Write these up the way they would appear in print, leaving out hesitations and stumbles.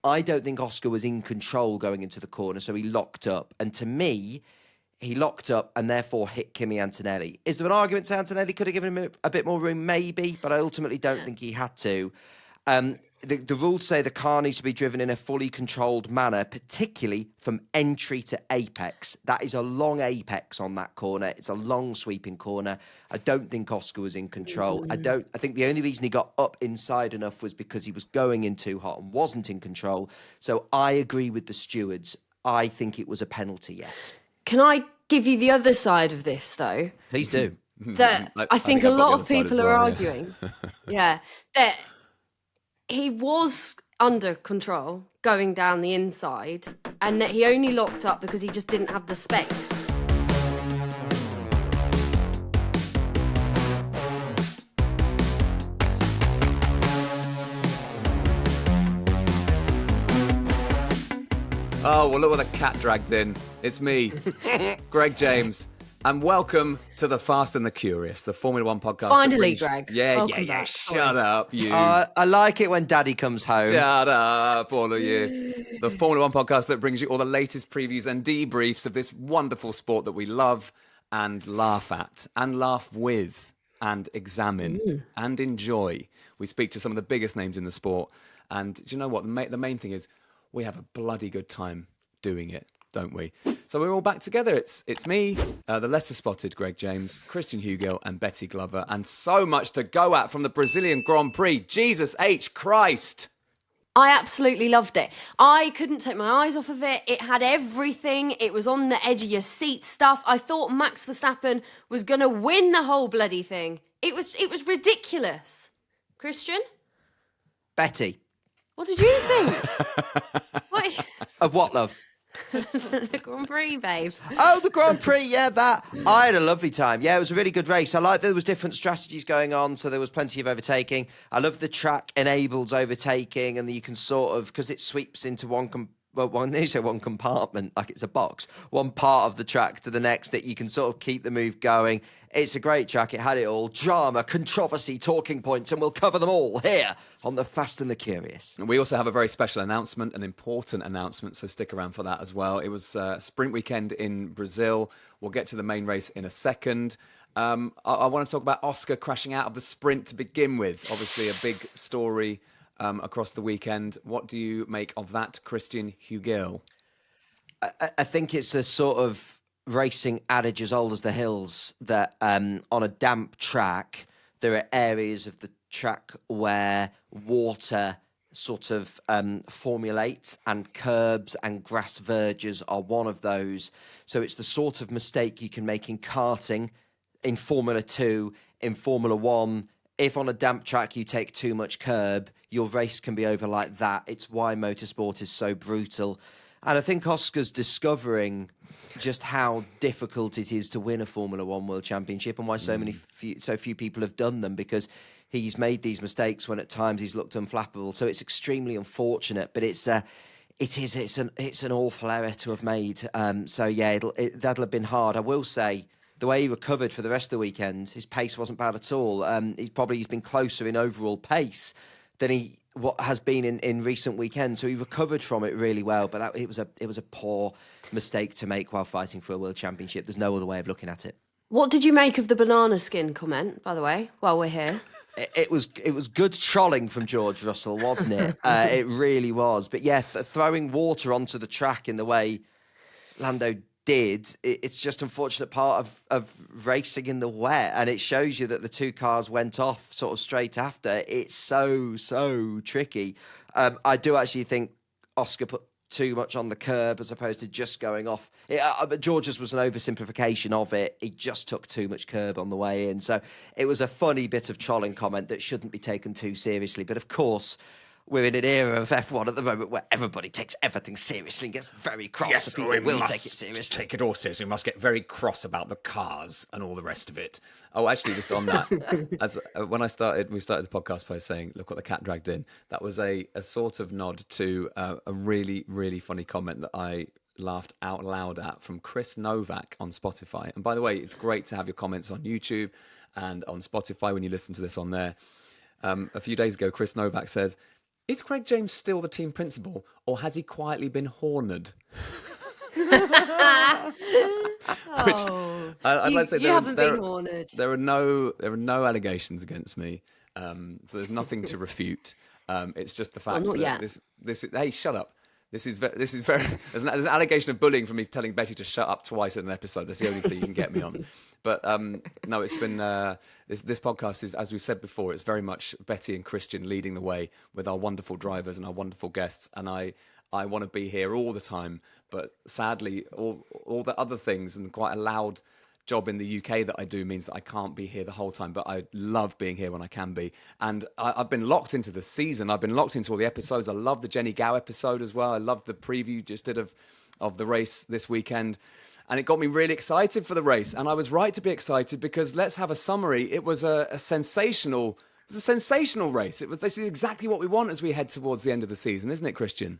I don't think Oscar was in control going into the corner, so he locked up. And to me, he locked up and therefore hit Kimi Antonelli. Is there an argument to Antonelli could have given him a bit more room? Maybe, but I ultimately don't think he had to. The rules say the car needs to be driven in a fully controlled manner, particularly from entry to apex. That is a long apex on that corner. It's a long sweeping corner. I don't think Oscar was in control. I think the only reason he got up inside enough was because he was going in too hot and wasn't in control. So I agree with the stewards. I think it was a penalty, yes. Can I give you the other side of this, though? Please do. That I think a lot of people are arguing. Yeah. That he was under control going down the inside and that he only locked up because he just didn't have the space. Oh, well, look what the cat dragged in. It's me, Greg James, and welcome to the Fast and the Curious, the Formula One podcast. Finally, Greg. Yeah. Shut up, you. I like it when Daddy comes home. Shut up, all of you. The Formula One podcast that brings you all the latest previews and debriefs of this wonderful sport that we love and laugh at and laugh with and examine and enjoy. We speak to some of the biggest names in the sport. And do you know what? The main thing is we have a bloody good time doing it, don't we? So we're all back together. It's me, the lesser spotted Greg James, Christian Hugill and Betty Glover, and so much to go at from the Brazilian Grand Prix. Jesus H. Christ. I absolutely loved it. I couldn't take my eyes off of it. It had everything. It was on the edge of your seat stuff. I thought Max Verstappen was going to win the whole bloody thing. It was ridiculous. Christian? Betty. What did you think? What? Of what, love? The Grand Prix, babe. Oh, the Grand Prix, yeah, that. I had a lovely time. Yeah, it was a really good race. I liked there was different strategies going on, so there was plenty of overtaking. I love the track enables overtaking, and you can sort of, because it sweeps into one compartment, like it's a box, one part of the track to the next, that you can sort of keep the move going. It's a great track. It had it all. Drama, controversy, talking points, and we'll cover them all here on The Fast and the Curious. We also have a very special announcement, an important announcement, so stick around for that as well. It was sprint weekend in Brazil. We'll get to the main race in a second. I want to talk about Oscar crashing out of the sprint to begin with. Obviously, a big story across the weekend. What do you make of that, Christian Hugill? I think it's a sort of racing adage as old as the hills that on a damp track, there are areas of the track where water sort of formulates, and curbs and grass verges are one of those. So it's the sort of mistake you can make in karting, in Formula 2, in Formula 1. If on a damp track you take too much curb, your race can be over like that. It's why motorsport is so brutal. And I think Oscar's discovering just how difficult it is to win a Formula One World Championship, and why so few people have done them, because he's made these mistakes when at times he's looked unflappable. So it's extremely unfortunate, but it's an awful error to have made. So yeah, that'll have been hard. I will say, the way he recovered for the rest of the weekend, his pace wasn't bad at all. He's been closer in overall pace than what has been in recent weekends. So he recovered from it really well. But it was a poor mistake to make while fighting for a world championship. There's no other way of looking at it. What did you make of the banana skin comment, by the way, while we're here? It was good trolling from George Russell, wasn't it? It really was. But yeah, throwing water onto the track in the way Lando did, it's just unfortunate part of racing in the wet, and it shows you that the two cars went off sort of straight after. It's so tricky. I do actually think Oscar put too much on the curb as opposed to just going off. But George's was an oversimplification of it. He just took too much curb on the way in. So it was a funny bit of trolling comment that shouldn't be taken too seriously. But of course, we're in an era of F1 at the moment where everybody takes everything seriously and gets very cross. Yes, so people will take it seriously. Take it all seriously. We must get very cross about the cars and all the rest of it. Oh, actually, just on that, when we started the podcast by saying, "Look what the cat dragged in." That was a sort of nod to a really, really funny comment that I laughed out loud at from Chris Novak on Spotify. And by the way, it's great to have your comments on YouTube and on Spotify when you listen to this on there. A few days ago, Chris Novak says, Is Craig James still the team principal, or has he quietly been hornered? Oh, I'd like to say you haven't been hornered. There are no allegations against me, so there's nothing to refute. It's just the fact not that yet. this hey, shut up. This is very. There's an allegation of bullying from me telling Betty to shut up twice in an episode. That's the only thing you can get me on. But no, it's been this podcast is, as we've said before, it's very much Betty and Christian leading the way with our wonderful drivers and our wonderful guests, and I want to be here all the time. But sadly, all the other things and quite a loud job in the UK that I do means that I can't be here the whole time, but I love being here when I can be. And I've been locked into the season. I've been locked into all the episodes. I love the Jenny Gow episode as well. I love the preview you just did of the race this weekend. And it got me really excited for the race. And I was right to be excited because let's have a summary. It was a sensational race. This is exactly what we want as we head towards the end of the season, isn't it, Christian?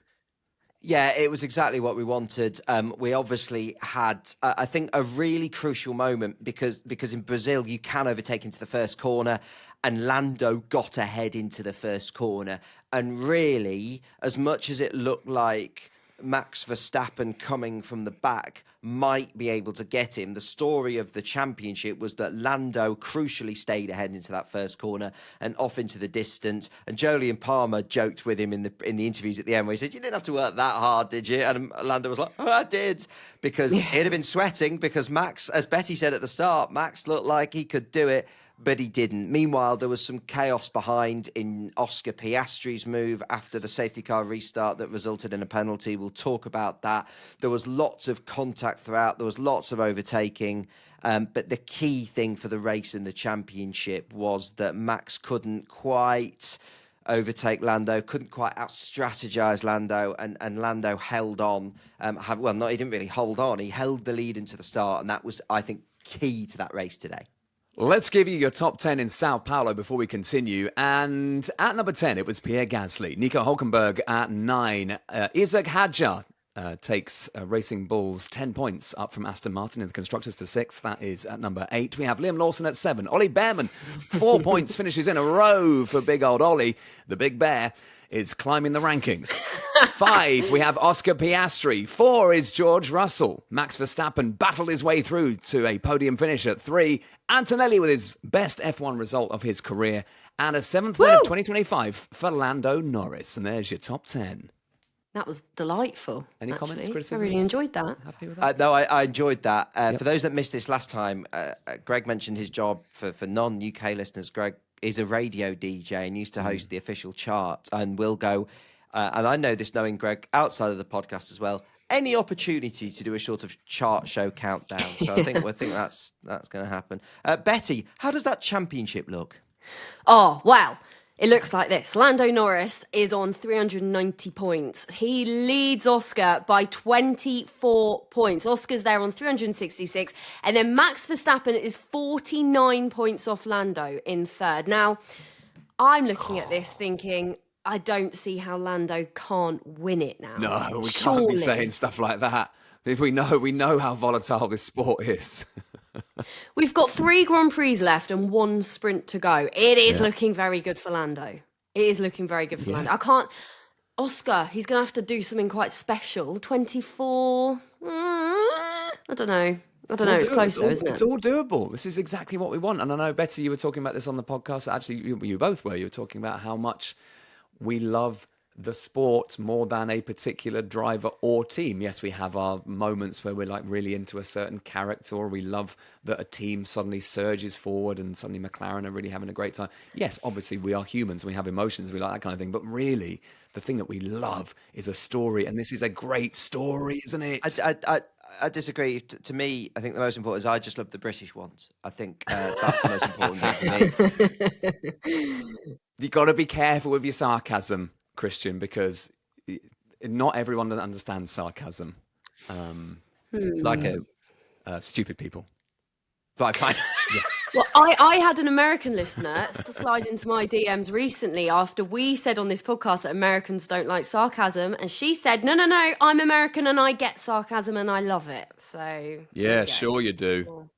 Yeah, it was exactly what we wanted. We obviously had, I think, a really crucial moment because in Brazil you can overtake into the first corner, and Lando got ahead into the first corner. And really, as much as it looked like Max Verstappen coming from the back might be able to get him, the story of the championship was that Lando crucially stayed ahead into that first corner and off into the distance. And Jolyon Palmer joked with him in the interviews at the end where he said, "You didn't have to work that hard, did you?" And Lando was like, "Oh, I did," because he'd have been sweating because Max, as Betty said at the start, Max looked like he could do it, but he didn't. Meanwhile, there was some chaos behind in Oscar Piastri's move after the safety car restart that resulted in a penalty. We'll talk about that. There was lots of contact throughout. There was lots of overtaking. But the key thing for the race in the championship was that Max couldn't quite overtake Lando, couldn't quite out-strategize Lando, and Lando held on. He didn't really hold on. He held the lead into the start, and that was, I think, key to that race today. Let's give you your top 10 in Sao Paulo before we continue. And at number 10, it was Pierre Gasly. Nico Hulkenberg at 9. Isaac Hadjar takes Racing Bulls 10 points up from Aston Martin in the Constructors to 6th. That is at number 8. We have Liam Lawson at 7. Ollie Behrman, 4 points, finishes in a row for big old Ollie. The Big Bear is climbing the rankings. 5, we have Oscar Piastri. 4 is George Russell. Max Verstappen battled his way through to a podium finish at 3. Antonelli with his best F1 result of his career. And a 7th win of 2025 for Lando Norris. And there's your top 10. That was delightful. Any actually. comments, criticisms? I really enjoyed that. Happy with that? No, I enjoyed that. For those that missed this last time, Greg mentioned his job for non-UK listeners. Greg is a radio DJ and used to host the official chart, and will go, and I know this knowing Greg outside of the podcast as well, any opportunity to do a sort of chart show countdown. So I think that's going to happen. Betty, how does that championship look? Oh, well, it looks like this. Lando Norris is on 390 points. He leads Oscar by 24 points. Oscar's there on 366. And then Max Verstappen is 49 points off Lando in third. Now, I'm looking at this thinking, I don't see how Lando can't win it now. No, we can't be saying stuff like that. If we know how volatile this sport is. We've got 3 Grand Prix left and 1 sprint to go. It is looking very good for Lando. It is looking very good for Lando. Oscar, he's going to have to do something quite special. 24, I don't know. It's close though, isn't it? It's all doable. This is exactly what we want. And I know, Betty, you were talking about this on the podcast. Actually, you both were. You were talking about how much we love the sport more than a particular driver or team. Yes, we have our moments where we're like really into a certain character, or we love that a team suddenly surges forward and suddenly McLaren are really having a great time. Yes, obviously we are humans, we have emotions, we like that kind of thing. But really, the thing that we love is a story, and this is a great story, isn't it? I disagree. To me, I think the most important is I just love the British ones. I think that's the most important thing for me. You've got to be careful with your sarcasm, Christian, because not everyone understands sarcasm. Like stupid people. Right, fine. Yeah. Well, I had an American listener slide into my DMs recently after we said on this podcast that Americans don't like sarcasm, and she said, no, I'm American and I get sarcasm and I love it. So yeah, sure you do. Cool.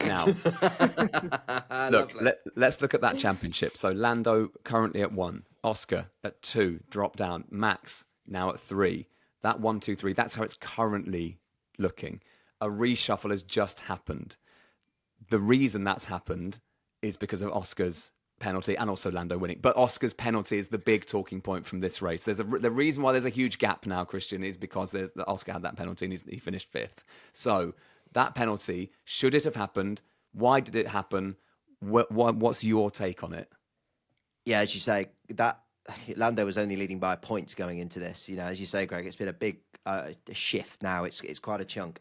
Now, look, let's look at that championship. So Lando currently at 1. Oscar at 2, drop down. Max now at 3. That 1, 2, 3, that's how it's currently looking. A reshuffle has just happened. The reason that's happened is because of Oscar's penalty and also Lando winning. But Oscar's penalty is the big talking point from this race. The reason why there's a huge gap now, Christian, is because Oscar had that penalty and he finished 5th. So that penalty, should it have happened? Why did it happen? What's your take on it? Yeah, as you say, that Lando was only leading by a point going into this. As you say, Greg, it's been a big shift now. It's quite a chunk.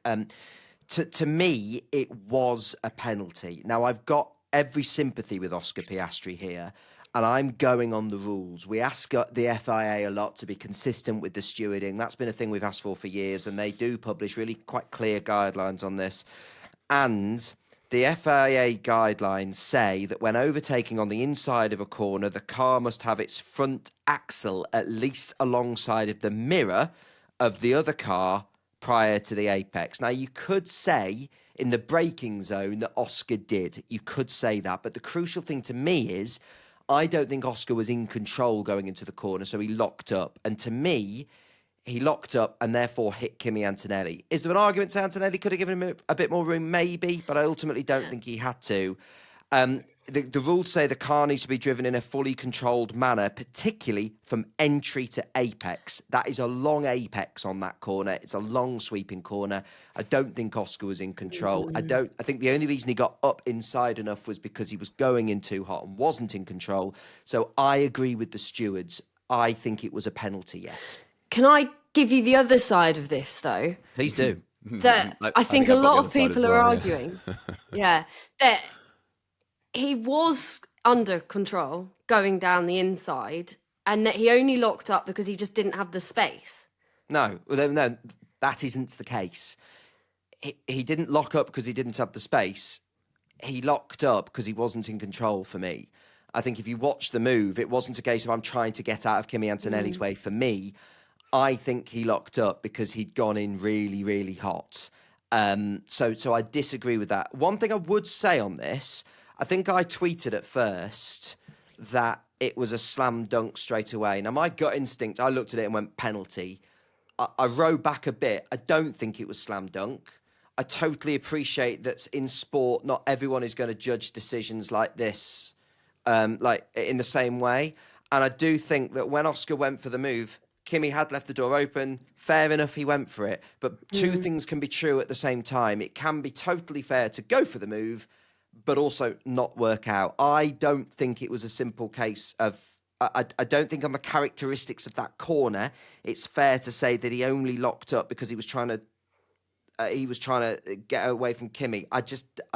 To me, it was a penalty. Now, I've got every sympathy with Oscar Piastri here, and I'm going on the rules. We ask the FIA a lot to be consistent with the stewarding. That's been a thing we've asked for years, and they do publish really quite clear guidelines on this. And the FIA guidelines say that when overtaking on the inside of a corner, the car must have its front axle at least alongside of the mirror of the other car prior to the apex. Now, you could say in the braking zone that Oscar did. You could say that. But the crucial thing to me is I don't think Oscar was in control going into the corner, so he locked up. And to me, he locked up and therefore hit Kimi Antonelli. Is there an argument to Antonelli could have given him a bit more room? Maybe, but I ultimately don't think he had to. The rules say the car needs to be driven in a fully controlled manner, particularly from entry to apex. That is a long apex on that corner. It's a long sweeping corner. I don't think Oscar was in control. I think the only reason he got up inside enough was because he was going in too hot and wasn't in control. So I agree with the stewards. I think it was a penalty, yes. Can I give you the other side of this, though? Please do. That I think a lot of people are arguing. Yeah. That he was under control going down the inside and that he only locked up because he just didn't have the space. No, that isn't the case. He didn't lock up because he didn't have the space. He locked up because he wasn't in control for me. I think if you watch the move, it wasn't a case of I'm trying to get out of Kimi Antonelli's way. For me, I think he locked up because he'd gone in really, really hot. So I disagree with that. One thing I would say on this, I think I tweeted at first that it was a slam dunk straight away. Now, my gut instinct, I looked at it and went penalty. I rode back a bit. I don't think it was slam dunk. I totally appreciate that in sport, not everyone is going to judge decisions like this, like in the same way. And I do think that when Oscar went for the move, Kimi had left the door open. Fair enough, he went for it. But two things can be true at the same time. It can be totally fair to go for the move, but also not work out. I don't think it was a simple case of... I don't think on the characteristics of that corner, it's fair to say that he only locked up because he was trying to get away from Kimi. I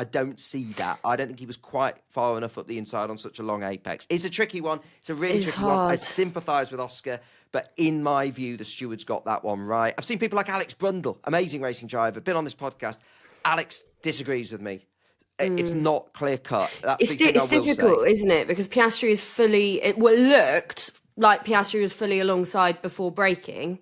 don't see that. I don't think he was quite far enough up the inside on such a long apex. It's a tricky one. It's a really tricky one. I sympathise with Oscar, but in my view, the stewards got that one right. I've seen people like Alex Brundle, amazing racing driver, been on this podcast. Alex disagrees with me. It's not clear cut. It's difficult, isn't it? Because Piastri is it looked like Piastri was fully alongside before braking.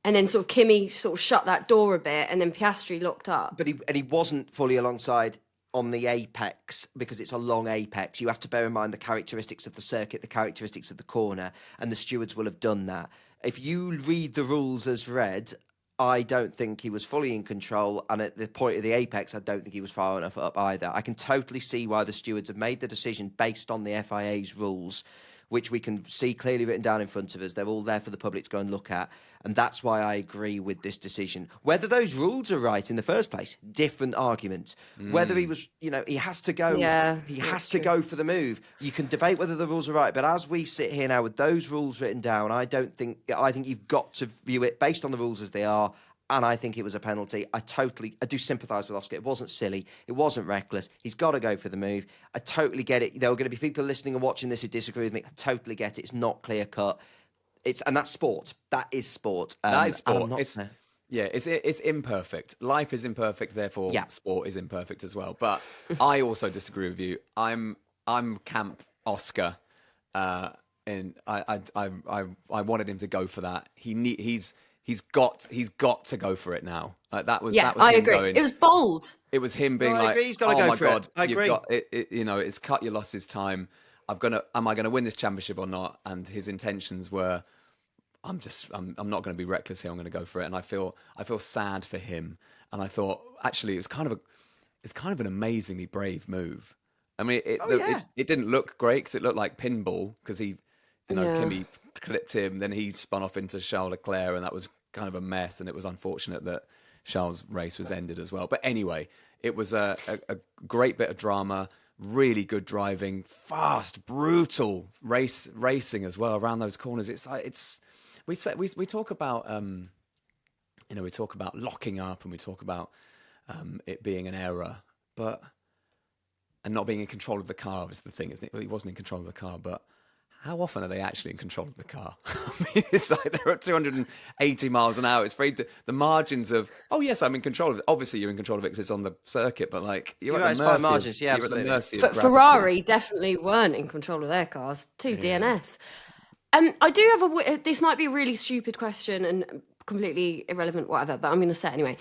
And then sort of Kimi sort of shut that door a bit, and then Piastri locked up. But he wasn't fully alongside on the apex because it's a long apex. You have to bear in mind the characteristics of the circuit, the characteristics of the corner, and the stewards will have done that. If you read the rules as read, I don't think he was fully in control, and at the point of the apex, I don't think he was far enough up either. I can totally see why the stewards have made the decision based on the FIA's rules, which we can see clearly written down in front of us. They're all there for the public to go and look at. And that's why I agree with this decision. Whether those rules are right in the first place, different argument. Whether he was, he has to go. Yeah, he has to go for the move. You can debate whether the rules are right. But as we sit here now with those rules written down, I think you've got to view it based on the rules as they are. And I think it was a penalty. I do sympathise with Oscar. It wasn't silly. It wasn't reckless. He's got to go for the move. I totally get it. There are going to be people listening and watching this who disagree with me. I totally get it. It's not clear cut. And that's sport. That is sport. That is sport. It's imperfect. Life is imperfect. Therefore, sport is imperfect as well. But I also disagree with you. I'm camp Oscar, and I wanted him to go for that. He's got to go for it now. That was I him agree. Going, it was bold. It was him being I agree. He's got to go my for God, it. I agree. You've got it, it's cut your losses time. am I gonna win this championship or not? And his intentions were, I'm not going to be reckless here. I'm going to go for it. And I feel sad for him. And I thought, actually, it's kind of an amazingly brave move. I mean, it didn't look great because it looked like pinball because Kimi clipped him, then he spun off into Charles Leclerc, and that was kind of a mess. And it was unfortunate that Charles' race was ended as well. But anyway, it was a great bit of drama, really good driving, fast, brutal racing as well around those corners. We talk about we talk about locking up, and we talk about it being an error, and not being in control of the car is the thing, isn't it? Well, he wasn't in control of the car, but how often are they actually in control of the car? I mean, it's like they're at 280 miles an hour. It's the margins of, oh yes, I'm in control of it. Obviously, you're in control of it because it's on the circuit, but like you're at the mercy. Margins, yeah, you're at the mercy of But gravity. Ferrari definitely weren't in control of their cars. Two DNFs. I do have this might be a really stupid question and completely irrelevant, whatever, but I'm going to say it anyway.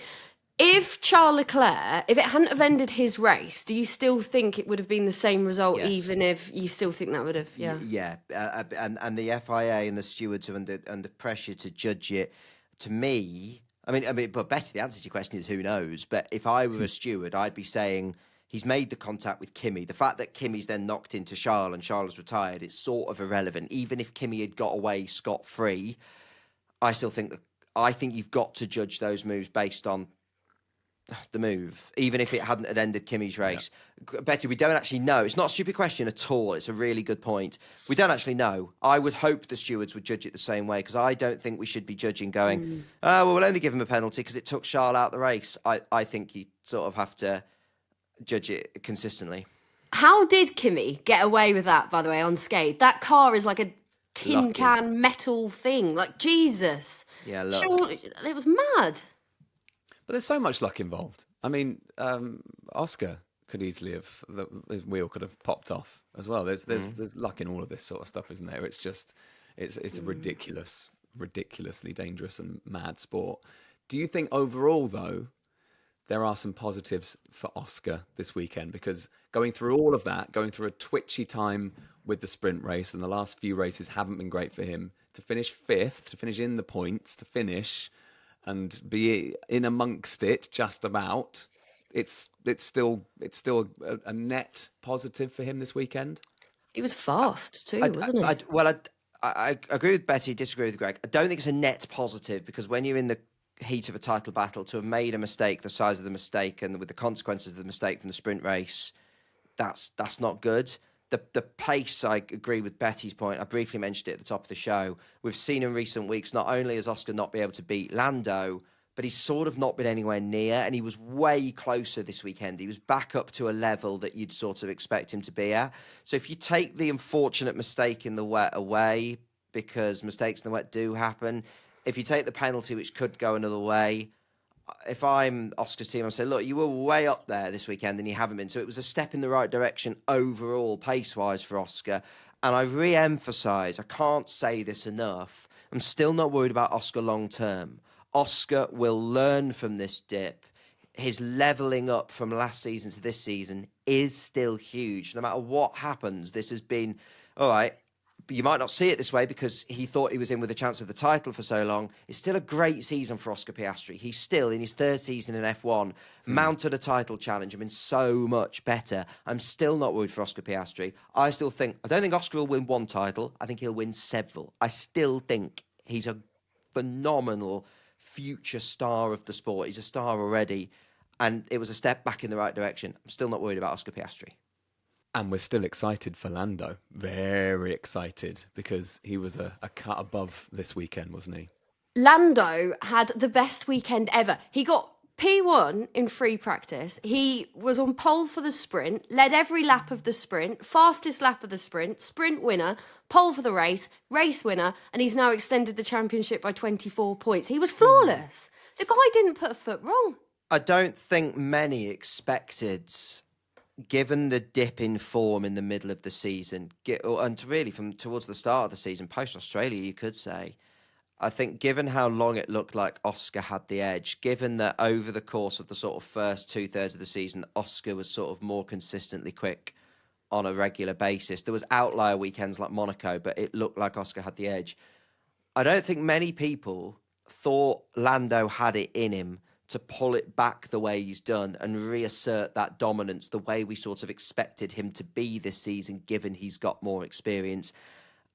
If Charles Leclerc, if it hadn't have ended his race, do you still think it would have been the same result, even if you still think that would have, Yeah, and the FIA and the stewards are under pressure to judge it. To me, I mean, but Betty, the answer to your question is who knows. But if I were a steward, I'd be saying he's made the contact with Kimi. The fact that Kimi's then knocked into Charles and Charles has retired, it's sort of irrelevant. Even if Kimi had got away scot-free, I think you've got to judge those moves based on the move, even if it hadn't ended Kimi's race. Yeah. Betty, we don't actually know. It's not a stupid question at all. It's a really good point. We don't actually know. I would hope the stewards would judge it the same way, because I don't think we should be judging going, well, we'll only give him a penalty because it took Charles out the race. I think you sort of have to judge it consistently. How did Kimi get away with that, by the way, unscathed? That car is like a tin can metal thing. Like, Jesus. Yeah, look. Surely, it was mad. But there's so much luck involved. I mean, Oscar could easily have, his wheel could have popped off as well. There's luck in all of this sort of stuff, isn't there? It's just, it's a ridiculously dangerous and mad sport. Do you think overall, though, there are some positives for Oscar this weekend? Because going through all of that, going through a twitchy time with the sprint race, and the last few races haven't been great for him, to finish fifth, to finish in the points, to finish and be in amongst it just about, it's still a net positive for him this weekend. He was fast too, wasn't he? I agree with Betty, disagree with Greg. I don't think it's a net positive, because when you're in the heat of a title battle, to have made a mistake the size of the mistake and with the consequences of the mistake from the sprint race, that's not good. The pace, I agree with Betty's point. I briefly mentioned it at the top of the show. We've seen in recent weeks, not only has Oscar not been able to beat Lando, but he's sort of not been anywhere near, and he was way closer this weekend. He was back up to a level that you'd sort of expect him to be at. So if you take the unfortunate mistake in the wet away, because mistakes in the wet do happen, if you take the penalty, which could go another way, if I'm Oscar's team, I'll say, look, you were way up there this weekend and you haven't been. So it was a step in the right direction overall, pace-wise, for Oscar. And I re-emphasise, I can't say this enough, I'm still not worried about Oscar long-term. Oscar will learn from this dip. His levelling up from last season to this season is still huge. No matter what happens, this has been, all right, you might not see it this way because he thought he was in with a chance of the title for so long. It's still a great season for Oscar Piastri. He's still, in his third season in F1, mounted a title challenge and been so much better. I'm still not worried for Oscar Piastri. I don't think Oscar will win one title. I think he'll win several. I still think he's a phenomenal future star of the sport. He's a star already, and it was a step back in the right direction. I'm still not worried about Oscar Piastri. And we're still excited for Lando. Very excited, because he was a cut above this weekend, wasn't he? Lando had the best weekend ever. He got P1 in free practice. He was on pole for the sprint, led every lap of the sprint, fastest lap of the sprint winner, pole for the race winner, and he's now extended the championship by 24 points. He was flawless. The guy didn't put a foot wrong. I don't think many expected, given the dip in form in the middle of the season, and really from towards the start of the season, post-Australia, you could say, I think given how long it looked like Oscar had the edge, given that over the course of the sort of first 2/3 of the season, Oscar was sort of more consistently quick on a regular basis. There was outlier weekends like Monaco, but it looked like Oscar had the edge. I don't think many people thought Lando had it in him to pull it back the way he's done and reassert that dominance the way we sort of expected him to be this season, given he's got more experience.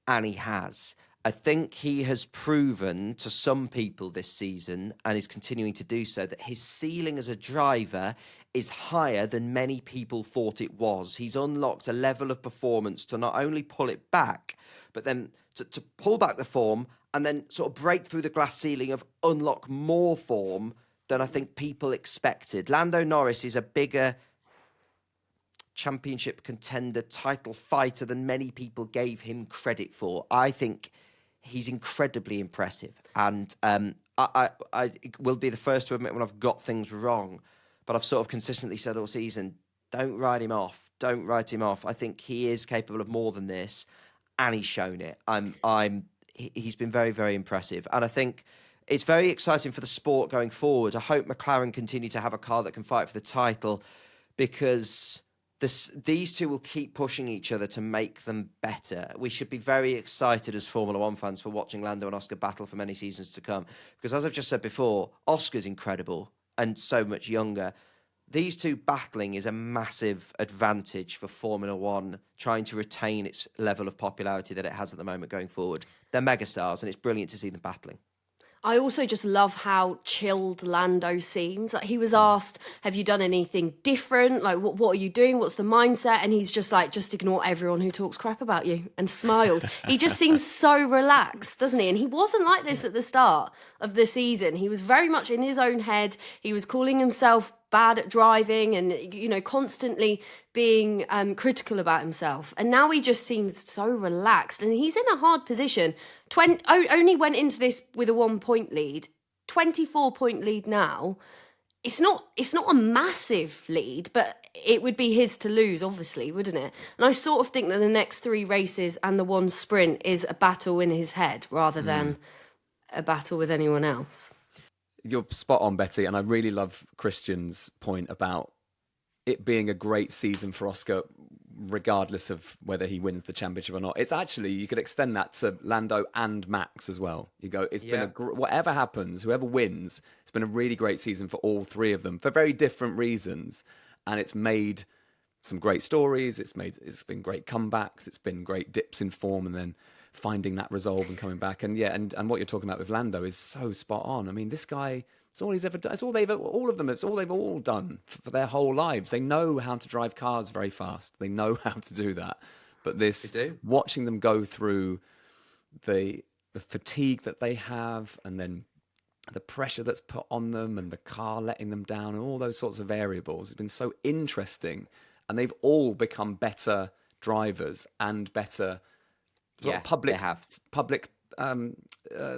And he has. I think he has proven to some people this season, and is continuing to do so, that his ceiling as a driver is higher than many people thought it was. He's unlocked a level of performance to not only pull it back, but then to pull back the form and then sort of break through the glass ceiling of unlock more form than I think people expected. Lando Norris is a bigger championship contender, title fighter than many people gave him credit for. I think he's incredibly impressive. And I will be the first to admit when I've got things wrong, but I've sort of consistently said all season, don't write him off. Don't write him off. I think he is capable of more than this, and he's shown it. He's been very, very impressive. And I think it's very exciting for the sport going forward. I hope McLaren continue to have a car that can fight for the title, because these two will keep pushing each other to make them better. We should be very excited as Formula One fans for watching Lando and Oscar battle for many seasons to come. Because as I've just said before, Oscar's incredible and so much younger. These two battling is a massive advantage for Formula One, trying to retain its level of popularity that it has at the moment going forward. They're megastars, and it's brilliant to see them battling. I also just love how chilled Lando seems. Like, he was asked, have you done anything different? Like, what are you doing? What's the mindset? And he's just like, just ignore everyone who talks crap about you, and smiled. He just seems so relaxed, doesn't he? And he wasn't like this at the start of the season. He was very much in his own head. He was calling himself bad at driving and, you know, constantly being critical about himself. And now he just seems so relaxed, and he's in a hard position. Only went into this with a 1-point lead, 24-point lead now. It's not a massive lead, but it would be his to lose, obviously, wouldn't it? And I sort of think that the next 3 races and the one sprint is a battle in his head rather than a battle with anyone else. You're spot on, Betty, and I really love Christian's point about it being a great season for Oscar, regardless of whether he wins the championship or not. It's actually, you could extend that to Lando and Max as well. You go, it's been whatever happens, whoever wins, it's been a really great season for all 3 of them for very different reasons, and it's made some great stories. It's been great comebacks. It's been great dips in form, and then finding that resolve and coming back. And and what you're talking about with Lando is so spot on. I mean, this guy, it's all he's ever done. It's all they've all done for their whole lives. They know how to drive cars very fast. They know how to do that. But watching them go through the fatigue that they have, and then the pressure that's put on them, and the car letting them down, and all those sorts of variables, it's been so interesting. And they've all become better drivers and better public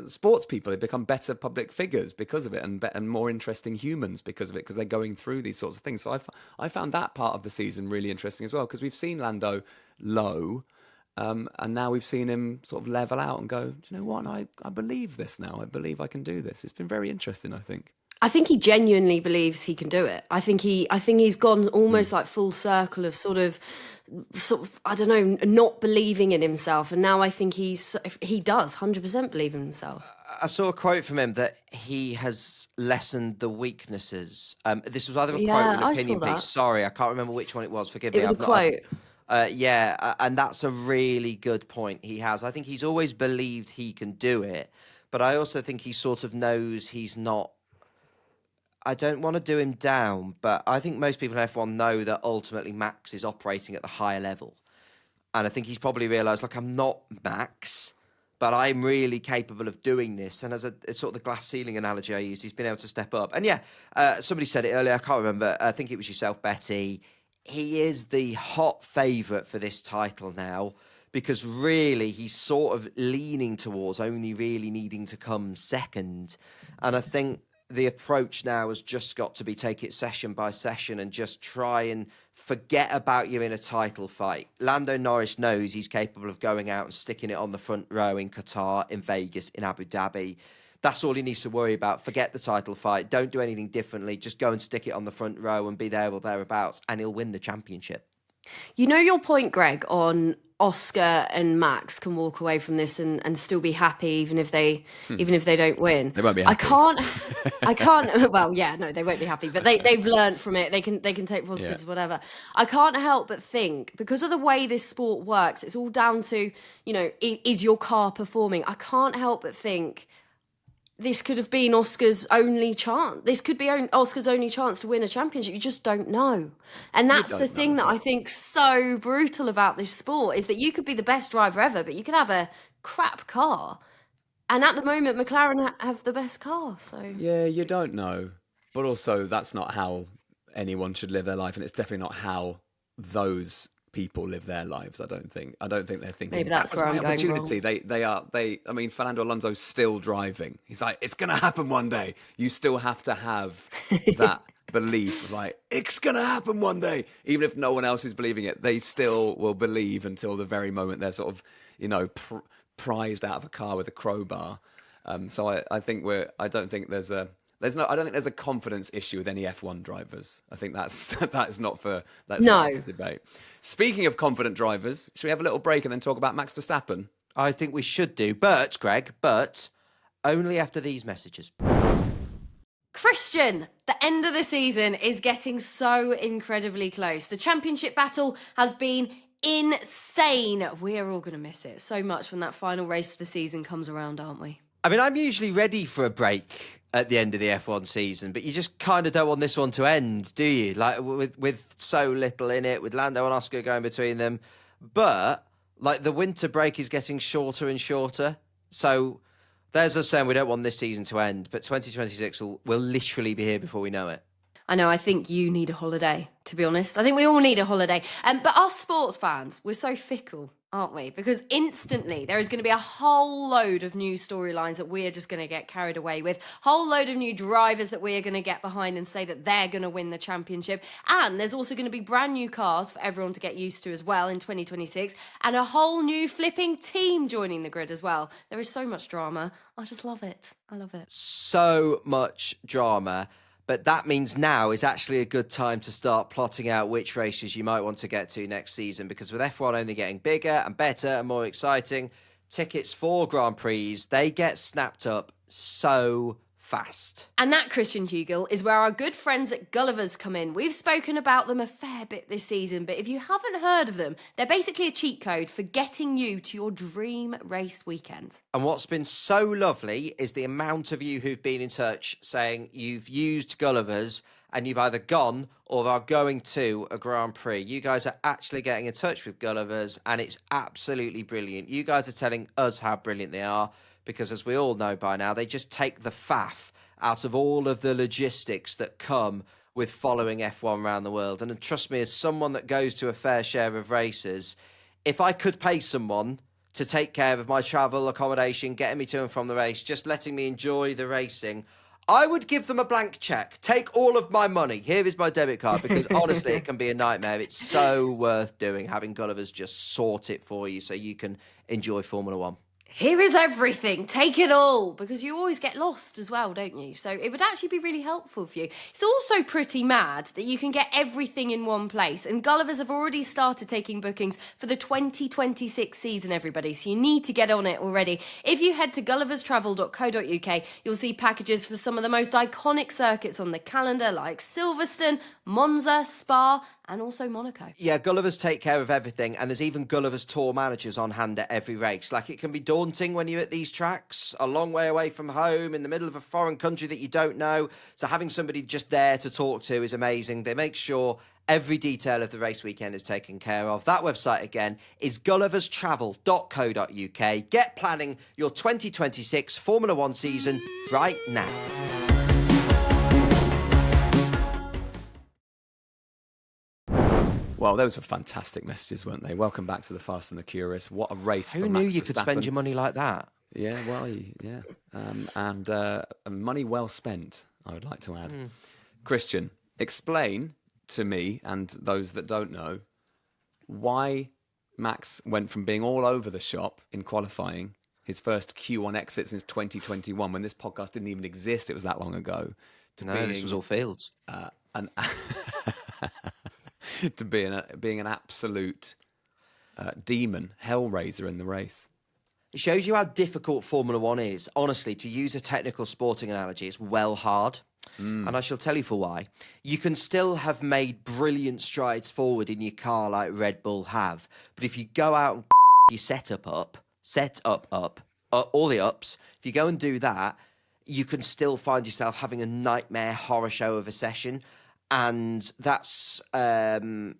sports people. They become better public figures because of it, and more interesting humans because of it, because they're going through these sorts of things. So I found that part of the season really interesting as well, because we've seen Lando low, and now we've seen him sort of level out and go, do you know what, I believe this now. I believe I can do this. It's been very interesting, I think. I think he genuinely believes he can do it. I think he's gone almost like full circle of sort of I don't know, not believing in himself, and now I think he does 100% believe in himself. I saw a quote from him that he has lessened the weaknesses. This was either a quote or an opinion piece. Sorry, I can't remember which one it was. Forgive me. It was a quote. And that's a really good point he has. I think he's always believed he can do it, but I also think he sort of knows he's not. I don't want to do him down, but I think most people in F1 know that ultimately Max is operating at the higher level. And I think he's probably realised, like, I'm not Max, but I'm really capable of doing this. And as a sort of the glass ceiling analogy I used, he's been able to step up. And somebody said it earlier, I can't remember, I think it was yourself, Betty. He is the hot favourite for this title now, because really he's sort of leaning towards only really needing to come second. And I think the approach now has just got to be take it session by session and just try and forget about you in a title fight. Lando Norris knows he's capable of going out and sticking it on the front row in Qatar, in Vegas, in Abu Dhabi. That's all he needs to worry about. Forget the title fight. Don't do anything differently. Just go and stick it on the front row and be there or thereabouts, and he'll win the championship. You know your point, Greg, on Oscar and Max can walk away from this and still be happy even if they don't win. They won't be I happy. can't well, yeah, no, they won't be happy, but they've learned from it. They can take positives, whatever. I can't help but think, because of the way this sport works, it's all down to, is your car performing? I can't help but think this could have been Oscar's only chance. This could be Oscar's only chance to win a championship. You just don't know. And that's the thing that I think so brutal about this sport, is that you could be the best driver ever, but you could have a crap car. And at the moment, McLaren have the best car. So Yeah, you don't know. But also, that's not how anyone should live their life. And it's definitely not how those people live their lives. I don't think they're thinking Maybe that's that was where my I'm going opportunity. I mean, Fernando Alonso's still driving. He's like, it's gonna happen one day. You still have to have that belief of like, it's gonna happen one day. Even if no one else is believing it, they still will believe until the very moment they're sort of, prized out of a car with a crowbar. So I don't think there's a confidence issue with any F1 drivers. I think that's not for debate. Speaking of confident drivers, should we have a little break and then talk about Max Verstappen? I think we should do, but only after these messages. Christian, the end of the season is getting so incredibly close. The championship battle has been insane. We're all going to miss it so much when that final race of the season comes around, aren't we? I mean, I'm usually ready for a break at the end of the F1 season, but you just kind of don't want this one to end, do you? Like, with so little in it, with Lando and Oscar going between them. But, like, the winter break is getting shorter and shorter. So there's us saying we don't want this season to end, but 2026 will literally be here before we know it. I know, I think you need a holiday, to be honest. I think we all need a holiday. But us sports fans, we're so fickle, aren't we? Because instantly there is going to be a whole load of new storylines that we're just going to get carried away with. Whole load of new drivers that we're going to get behind and say that they're going to win the championship. And there's also going to be brand new cars for everyone to get used to as well in 2026. And a whole new flipping team joining the grid as well. There is so much drama. I just love it. I love it. So much drama. But that means now is actually a good time to start plotting out which races you might want to get to next season, because with F1 only getting bigger and better and more exciting, tickets for Grand Prix, they get snapped up so fast. And that, Christian Hugel, is where our good friends at Gulliver's come in. We've spoken about them a fair bit this season, but if you haven't heard of them, they're basically a cheat code for getting you to your dream race weekend. And what's been so lovely is the amount of you who've been in touch saying you've used Gulliver's and you've either gone or are going to a Grand Prix. You guys are actually getting in touch with Gulliver's, and it's absolutely brilliant. You guys are telling us how brilliant they are, because as we all know by now, they just take the faff out of all of the logistics that come with following F1 around the world. And trust me, as someone that goes to a fair share of races, if I could pay someone to take care of my travel, accommodation, getting me to and from the race, just letting me enjoy the racing, I would give them a blank check. Take all of my money. Here is my debit card, because honestly, it can be a nightmare. It's so worth doing, having Gulliver's just sort it for you so you can enjoy Formula One. Here is everything. Take it all. Because you always get lost as well, don't you? So it would actually be really helpful for you. It's also pretty mad that you can get everything in one place. And Gulliver's have already started taking bookings for the 2026 season, everybody. So you need to get on it already. If you head to gulliverstravel.co.uk, you'll see packages for some of the most iconic circuits on the calendar, like Silverstone, Monza, Spa, and also Monaco. Yeah, Gulliver's take care of everything, and there's even Gulliver's tour managers on hand at every race. Like, it can be daunting when you're at these tracks, a long way away from home, in the middle of a foreign country that you don't know. So having somebody just there to talk to is amazing. They make sure every detail of the race weekend is taken care of. That website, again, is gulliverstravel.co.uk. Get planning your 2026 Formula One season right now. Well, those were fantastic messages, weren't they? Welcome back to the Fast and the Curious. What a race for Who Max knew you could spend Verstappen. your money like that? Yeah, well, yeah. And money well spent, I would like to add. Christian, explain to me and those that don't know why Max went from being all over the shop in qualifying, his first Q1 exit since 2021, when this podcast didn't even exist, it was that long ago, to No, this was all fields. to being an absolute demon, hellraiser in the race. It shows you how difficult Formula One is. Honestly, to use a technical sporting analogy, it's well hard. And I shall tell you for why. You can still have made brilliant strides forward in your car like Red Bull have. But if you go out and your set up, all the ups, if you go and do that, you can still find yourself having a nightmare horror show of a session. And that's the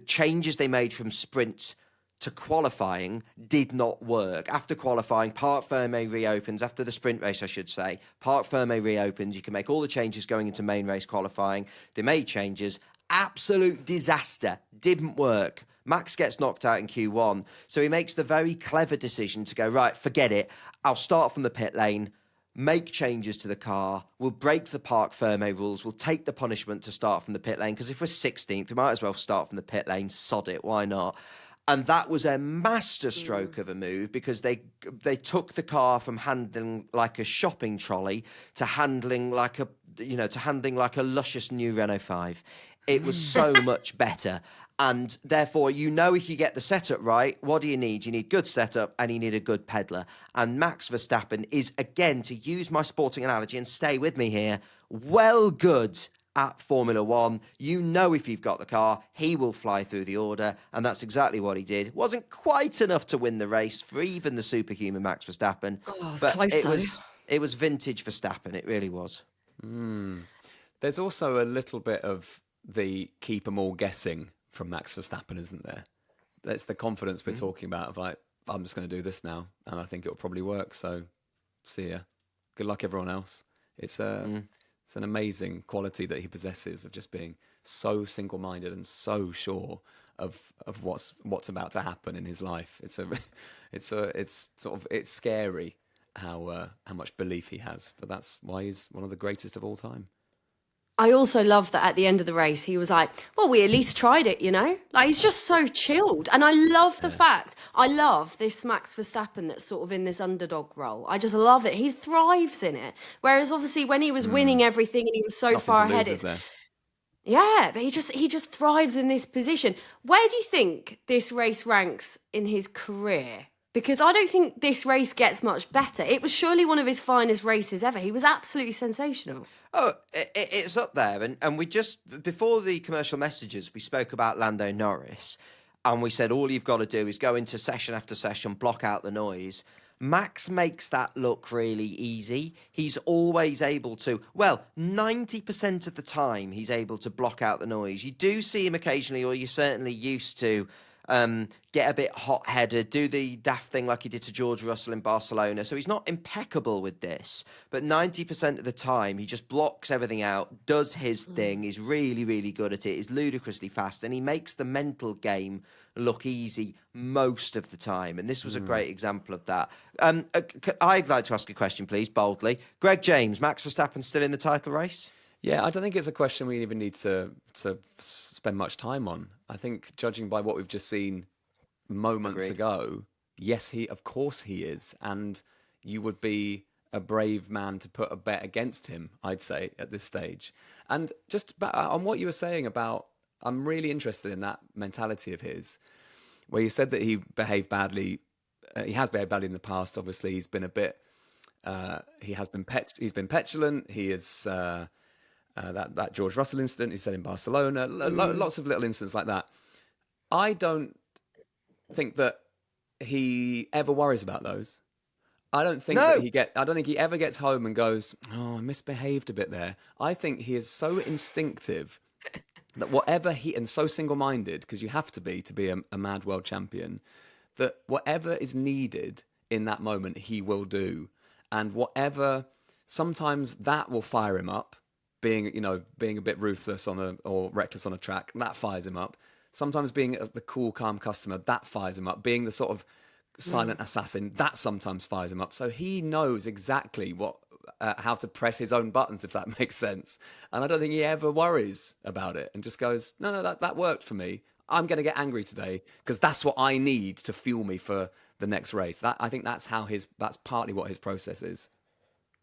changes they made from sprint to qualifying did not work. After qualifying, Parc Fermé reopens. After the sprint race, I should say, Parc Fermé reopens. You can make all the changes going into main race qualifying. They made changes. Absolute disaster. Didn't work. Max gets knocked out in Q1. So he makes the very clever decision to go, right, forget it. I'll start from the pit lane, make changes to the car. We'll break the Parc Fermé rules. We'll take the punishment to start from the pit lane. Because if we're 16th, we might as well start from the pit lane. Sod it. Why not? And that was a masterstroke of a move because they took the car from handling like a shopping trolley to handling like a luscious new Renault 5. It was so much better. And therefore, if you get the setup right, what do you need? You need good setup and you need a good peddler. And Max Verstappen is, again, to use my sporting analogy and stay with me here, well good at Formula One. If you've got the car, he will fly through the order, and that's exactly what he did. Wasn't quite enough to win the race for even the superhuman Max Verstappen, but it was vintage Verstappen. It really was. There's also a little bit of the keep 'em all guessing from Max Verstappen, isn't there? That's the confidence we're talking about of like, I'm just going to do this now, and I think it'll probably work. So, see ya. Good luck, everyone else. It's an amazing quality that he possesses of just being so single-minded and so sure of what's about to happen in his life. It's scary how much belief he has, but that's why he's one of the greatest of all time. I also love that at the end of the race, he was like, well, we at least tried it, Like, he's just so chilled. And I love the fact, I love this Max Verstappen that's sort of in this underdog role. I just love it. He thrives in it. Whereas, obviously, when he was winning everything and he was so Nothing far to lose, ahead, is there? yeah, but he just thrives in this position. Where do you think this race ranks in his career? Because I don't think this race gets much better. It was surely one of his finest races ever. He was absolutely sensational. Oh, it's up there. And we just, before the commercial messages, we spoke about Lando Norris. And we said, all you've got to do is go into session after session, block out the noise. Max makes that look really easy. He's always able to, 90% of the time, he's able to block out the noise. You do see him occasionally, or you're certainly used to, get a bit hot-headed, do the daft thing like he did to George Russell in Barcelona. So he's not impeccable with this, but 90% of the time he just blocks everything out, does his thing, is really, really good at it, is ludicrously fast, and he makes the mental game look easy most of the time. And this was a great example of that. I'd like to ask a question, please, boldly. Greg James, Max Verstappen still in the title race? Yeah, I don't think it's a question we even need to spend much time on. I think, judging by what we've just seen moments ago, yes, of course he is. And you would be a brave man to put a bet against him, I'd say, at this stage. And just on what you were saying about, I'm really interested in that mentality of his, where you said that he behaved badly. He has behaved badly in the past. Obviously, he's been a bit, he's been petulant. He is... that George Russell incident he said in Barcelona, lots of little incidents like that. I don't think that he ever worries about those. I don't think I don't think he ever gets home and goes, "Oh, I misbehaved a bit there." I think he is so instinctive that whatever and so single-minded, because you have to be a mad world champion, that whatever is needed in that moment he will do, and whatever, sometimes that will fire him up. Being a bit ruthless or reckless on a track, that fires him up. Sometimes being the cool, calm customer, that fires him up. Being the sort of silent assassin, that sometimes fires him up. So he knows exactly how to press his own buttons, if that makes sense. And I don't think he ever worries about it and just goes, no, that worked for me. I'm going to get angry today because that's what I need to fuel me for the next race. I think that's partly what his process is.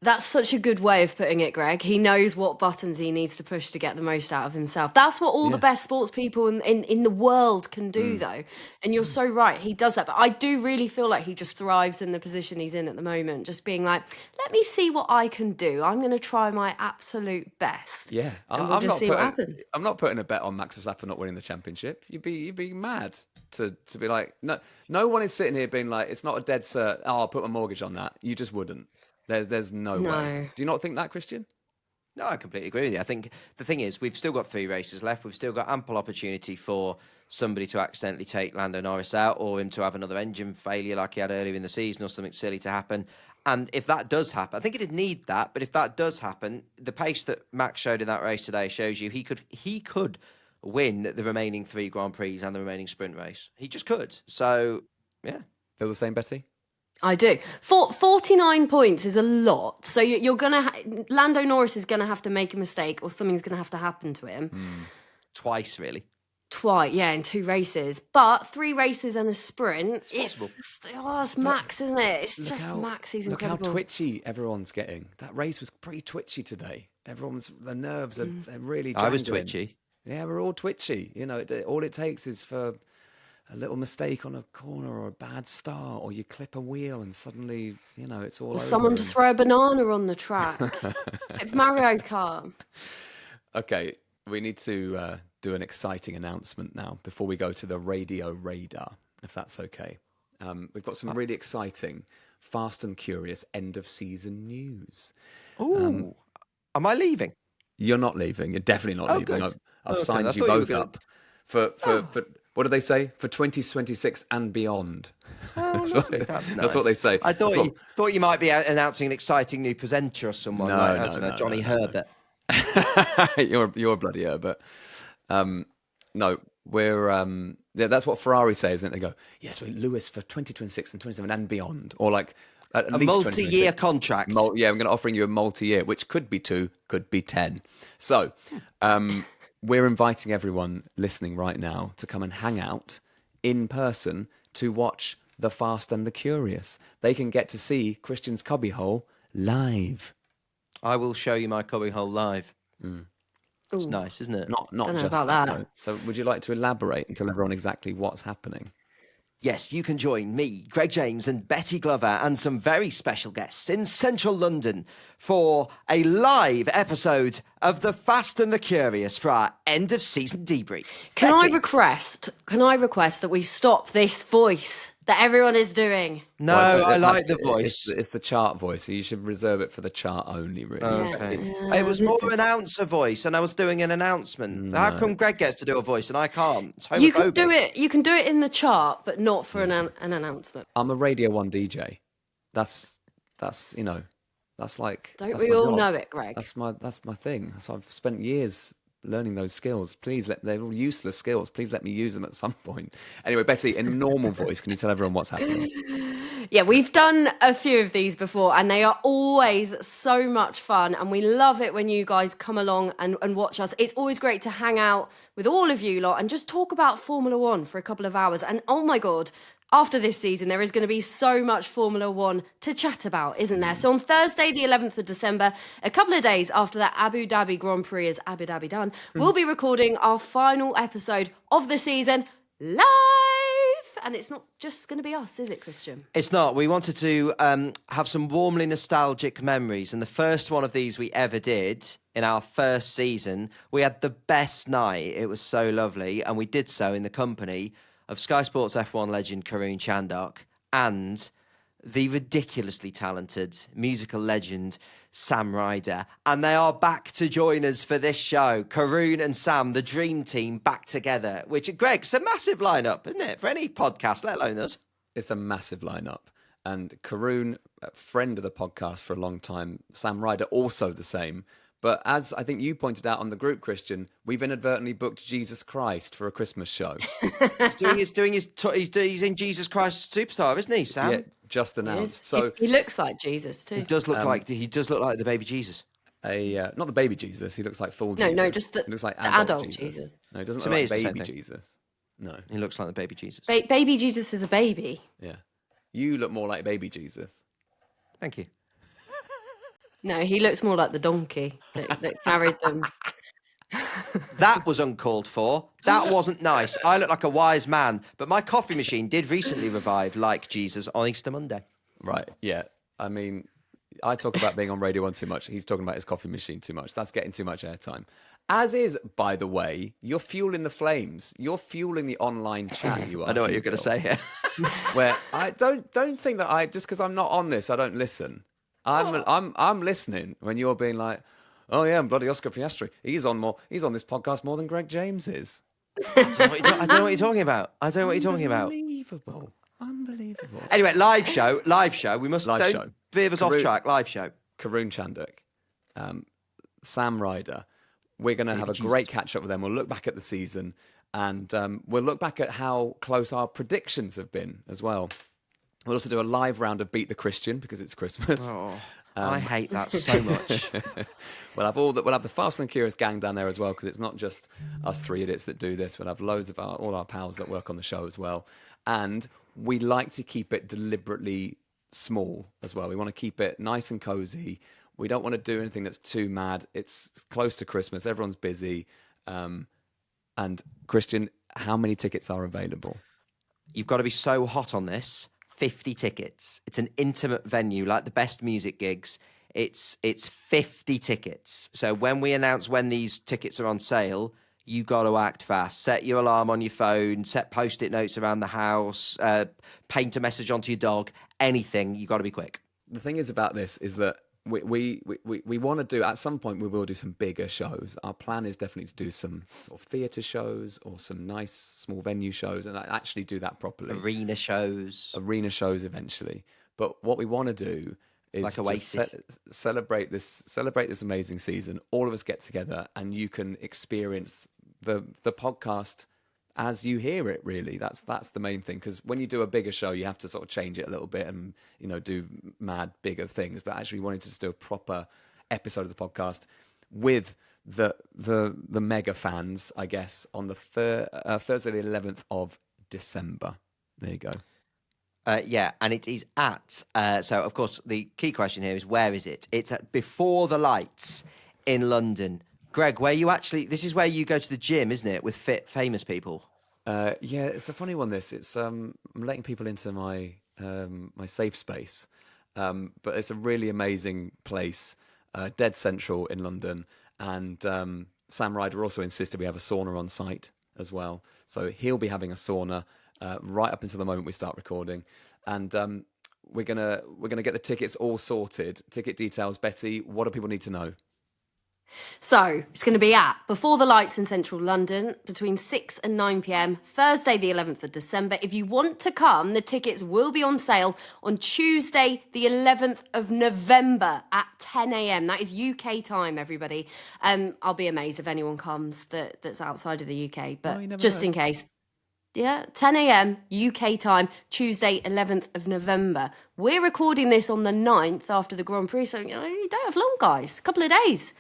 That's such a good way of putting it, Greg. He knows what buttons he needs to push to get the most out of himself. That's what all the best sports people in the world can do, though. And you're so right. He does that. But I do really feel like he just thrives in the position he's in at the moment. Just being like, let me see what I can do. I'm going to try my absolute best. Yeah. And we'll just see what happens. I'm not putting a bet on Max Verstappen not winning the championship. You'd be mad to be like, no one is sitting here being like, it's not a dead cert. Oh, I'll put my mortgage on that. You just wouldn't. There's no way. Do you not think that, Christian? No, I completely agree with you. I think the thing is, we've still got 3 races left. We've still got ample opportunity for somebody to accidentally take Lando Norris out, or him to have another engine failure like he had earlier in the season, or something silly to happen. And if that does happen, I think he did need that. But if that does happen, the pace that Max showed in that race today shows you he could win the remaining 3 Grand Prix and the remaining sprint race. He just could. So, yeah. Feel the same, Betty? I do. 49 points is a lot. So you're going to... Lando Norris is going to have to make a mistake, or something's going to have to happen to him. Twice, really. Twice, yeah, in 2 races. But 3 races and a sprint, it's Max, isn't it? It's just Max. He's incredible. Look how twitchy everyone's getting. That race was pretty twitchy today. The nerves are really jangling. I was twitchy. Yeah, we're all twitchy. You know, all it takes is for a little mistake on a corner, or a bad start, or you clip a wheel and suddenly, you know, it's all over. Someone to throw a banana on the track. It's Mario Kart. Okay, we need to do an exciting announcement now before we go to the radio radar, if that's okay. We've got some really exciting Fast and Curious end of season news. Ooh. Am I leaving? You're not leaving. You're definitely not leaving. Good. I've signed you both up for what do they say? For 2026 and beyond. Oh, that's nice. That's what they say. I thought you might be announcing an exciting new presenter or someone Johnny Herbert. You're bloody Herbert. No, we're that's what Ferrari say, isn't it? They go, yes, we're Lewis for 2026 and 27 and beyond, or like at a least multi-year contract. I'm going to offering you a multi-year, which could be 2, could be 10. So, we're inviting everyone listening right now to come and hang out in person to watch The Fast and the Curious. They can get to see Christian's cubbyhole live. I will show you my cubbyhole live. It's nice, isn't it? Not Don't know just about that. that. Though. So would you like to elaborate and tell everyone exactly what's happening? Yes, you can join me, Greg James, and Betty Glover, and some very special guests in central London for a live episode of The Fast and the Curious for our end of season debrief. Can I Betty? request that we stop this voice that everyone is doing? No, I like the voice. It's the chart voice, so you should reserve it for the chart only, really. Okay. It was more announcer voice, and I was doing an announcement. How come Greg gets to do a voice and I can't? It's homophobic. You can do it. You can do it in the chart, but not for an announcement. I'm a Radio 1 DJ. That's like. Don't that's we my all job. know it, Greg? That's my thing. So I've spent years learning those skills. They're all useless skills. Please let me use them at some point. Anyway, Betty, in normal voice, can you tell everyone what's happening? Yeah, we've done a few of these before, and they are always so much fun. And we love it when you guys come along and watch us. It's always great to hang out with all of you lot and just talk about Formula One for a couple of hours. And oh my God, after this season, there is going to be so much Formula One to chat about, isn't there? So on Thursday, the 11th of December, a couple of days after that Abu Dhabi Grand Prix is Abu Dhabi done, we'll be recording our final episode of the season live. And it's not just going to be us, is it, Christian? It's not. We wanted to have some warmly nostalgic memories. And the first one of these we ever did in our first season, we had the best night. It was so lovely. And we did so in the company of Sky Sports F1 legend Karun Chandhok and the ridiculously talented musical legend Sam Ryder. And they are back to join us for this show. Karun and Sam, the dream team, back together, which, Greg, it's a massive lineup, isn't it? For any podcast, let alone us. It's a massive lineup. And Karun, a friend of the podcast for a long time, Sam Ryder also the same. But as I think you pointed out on the group, Christian, we've inadvertently booked Jesus Christ for a Christmas show. He's in Jesus Christ Superstar, isn't he, Sam? Yeah, just announced. So he looks like Jesus too. He does look like the baby Jesus. Not the baby Jesus. He looks like full No, Jesus. no, just the, he looks like the adult Jesus. No, he doesn't To look me, like it's the baby same thing. Jesus. No, He looks like the baby Jesus. Baby Jesus is a baby. yeah, you look more like baby Jesus. Thank you. No, he looks more like the donkey that carried them. That was uncalled for. That wasn't nice. I look like a wise man, but my coffee machine did recently revive like Jesus on Easter Monday. Right, yeah. I mean, I talk about being on Radio 1 too much. He's talking about his coffee machine too much. That's getting too much airtime. As is, by the way, you're fueling the flames. You're fueling the online chat. You are. I know what you're going to say here. Where I don't think that just because I'm not on this, I don't listen. I'm listening when you're being like, oh yeah, bloody Oscar Piastri. He's on this podcast more than Greg James is. I don't know what you're talking about. I don't know what you're talking about. Unbelievable. Anyway, live show. We must Live don't show. veer us off track. Live show. Karun Chanduk, Sam Ryder. We're going to have a great catch up with them. We'll look back at the season, and we'll look back at how close our predictions have been as well. We'll also do a live round of Beat the Christian because it's Christmas. Oh, I hate that so much. We'll have the Fast and Curious gang down there as well, because it's not just us three idiots that do this. We'll have loads of all our pals that work on the show as well, and we like to keep it deliberately small as well. We want to keep it nice and cozy. We don't want to do anything that's too mad. It's close to Christmas. Everyone's busy. And Christian, how many tickets are available? You've got to be so hot on this. 50 tickets. It's an intimate venue, like the best music gigs. It's 50 tickets. So when we announce when these tickets are on sale, you got to act fast. Set your alarm on your phone, set Post-it notes around the house, paint a message onto your dog, anything. You got to be quick. The thing is about this is that we want to do, at some point we will do some bigger shows. Our plan is definitely to do some sort of theatre shows or some nice small venue shows and actually do that properly. Arena shows Eventually. But what we want to do is like Oasis. Celebrate this amazing season. All of us get together and you can experience the podcast as you hear it, really. That's the main thing, because when you do a bigger show, you have to sort of change it a little bit and, do mad, bigger things. But actually wanting to just do a proper episode of the podcast with the mega fans, I guess, on the Thursday, the 11th of December. There you go. Yeah, and it is at, so of course the key question here is, where is it? It's at Before the Lights in London. Greg, this is where you go to the gym, isn't it, with fit, famous people? Yeah, it's a funny one, this. It's I'm letting people into my my safe space, but it's a really amazing place, dead central in London, and Sam Ryder also insisted we have a sauna on site as well. So he'll be having a sauna right up until the moment we start recording, and we're gonna get the tickets all sorted. Ticket details, Betty. What do people need to know? So it's going to be at Before the Lights in central London between 6 and 9 p.m, Thursday, the 11th of December. If you want to come, the tickets will be on sale on Tuesday, the 11th of November at 10 a.m. That is UK time, everybody. I'll be amazed if anyone comes that's outside of the UK, but just in case. Yeah, 10 a.m. UK time, Tuesday, 11th of November. We're recording this on the 9th after the Grand Prix, so you don't have long, guys. A couple of days.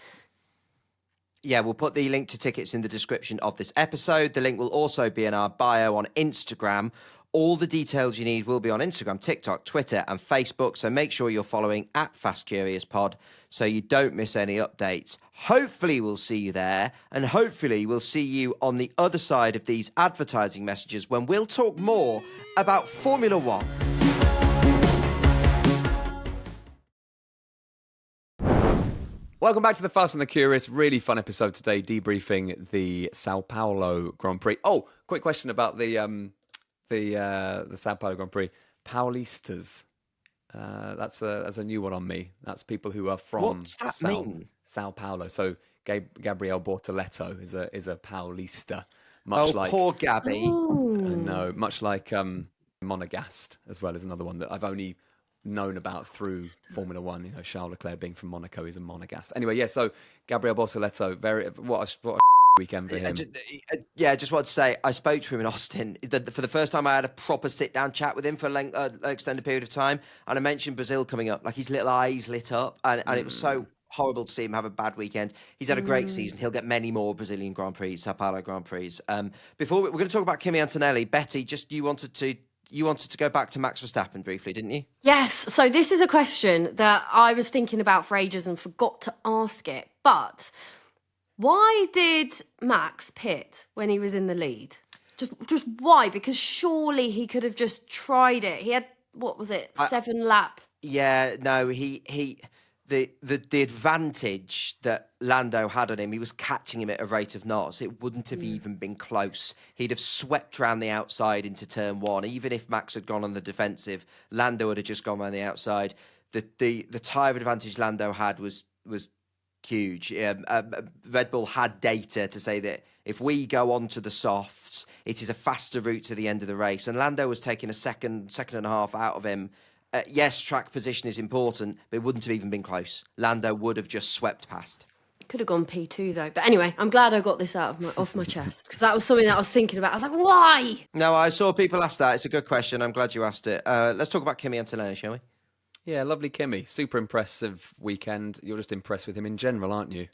Yeah, we'll put the link to tickets in the description of this episode. The link will also be in our bio on Instagram. All the details you need will be on Instagram, TikTok, Twitter, and Facebook. So make sure you're following at Fast Curious Pod so you don't miss any updates. Hopefully we'll see you there, and hopefully we'll see you on the other side of these advertising messages when we'll talk more about Formula One. Welcome back to the Fast and the Curious. Really fun episode today, debriefing the Sao Paulo Grand Prix. Oh, quick question about the Sao Paulo Grand Prix. Paulistas. That's a new one on me. That's people who are from What's that mean? Sao Paulo. So Gabriel Bortoleto is a Paulista. Poor Gabby. No, much like Monegasque as well is another one that I've only known about through Formula One. Charles Leclerc being from Monaco, he's a Monegasque. Anyway, yeah. So Gabriel Bortoleto, what a weekend for him. I just wanted to say I spoke to him in Austin. For the first time, I had a proper sit-down chat with him for an extended period of time, and I mentioned Brazil coming up. Like, his little eyes lit up, and it was so horrible to see him have a bad weekend. He's had a great season. He'll get many more Brazilian Grand Prix, Sao Paulo Grand Prix. Before we're going to talk about Kimi Antonelli, Betty, just you wanted to you wanted to go back to Max Verstappen briefly, didn't you? Yes. So this is a question that I was thinking about for ages and forgot to ask it. But why did Max pit when he was in the lead? Just why? Because surely he could have just tried it. He had, what was it, 7-lap? Yeah, no, the advantage that Lando had on him, he was catching him at a rate of knots. It wouldn't have even been close. He'd have swept round the outside into turn one. Even if Max had gone on the defensive, Lando would have just gone round the outside. The tyre advantage Lando had was huge. Red Bull had data to say that if we go on to the softs, it is a faster route to the end of the race. And Lando was taking a second and a half out of him. Yes, track position is important, but it wouldn't have even been close. Lando would have just swept past. Could have gone P2 though. But anyway, I'm glad I got this off my chest, because that was something that I was thinking about. I was like, why? No, I saw people ask that. It's a good question. I'm glad you asked it. Let's talk about Kimi Antonelli, shall we? Yeah, lovely Kimi. Super impressive weekend. You're just impressed with him in general, aren't you?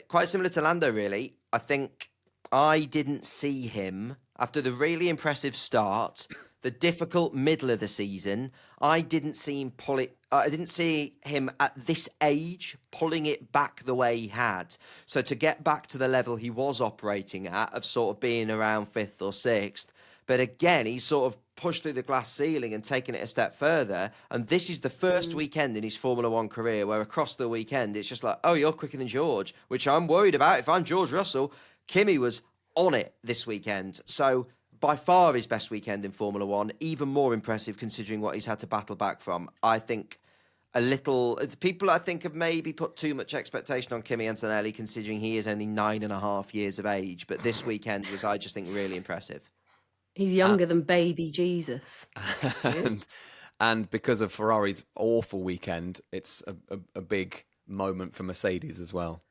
Quite similar to Lando, really. I think I didn't see him after the really impressive start, the difficult middle of the season. I didn't see him pull it. I didn't see him at this age pulling it back the way he had. So to get back to the level he was operating at, of sort of being around fifth or sixth, but again, he's sort of pushed through the glass ceiling and taken it a step further. And this is the first weekend in his Formula One career where across the weekend, it's just like, oh, you're quicker than George, which I'm worried about. If I'm George Russell, Kimi was on it this weekend. So by far his best weekend in Formula One, even more impressive considering what he's had to battle back from. I think people I think have maybe put too much expectation on Kimi Antonelli considering he is only 9.5 years of age. But this weekend was, I just think, really impressive. He's younger than baby Jesus. and because of Ferrari's awful weekend, it's a big moment for Mercedes as well.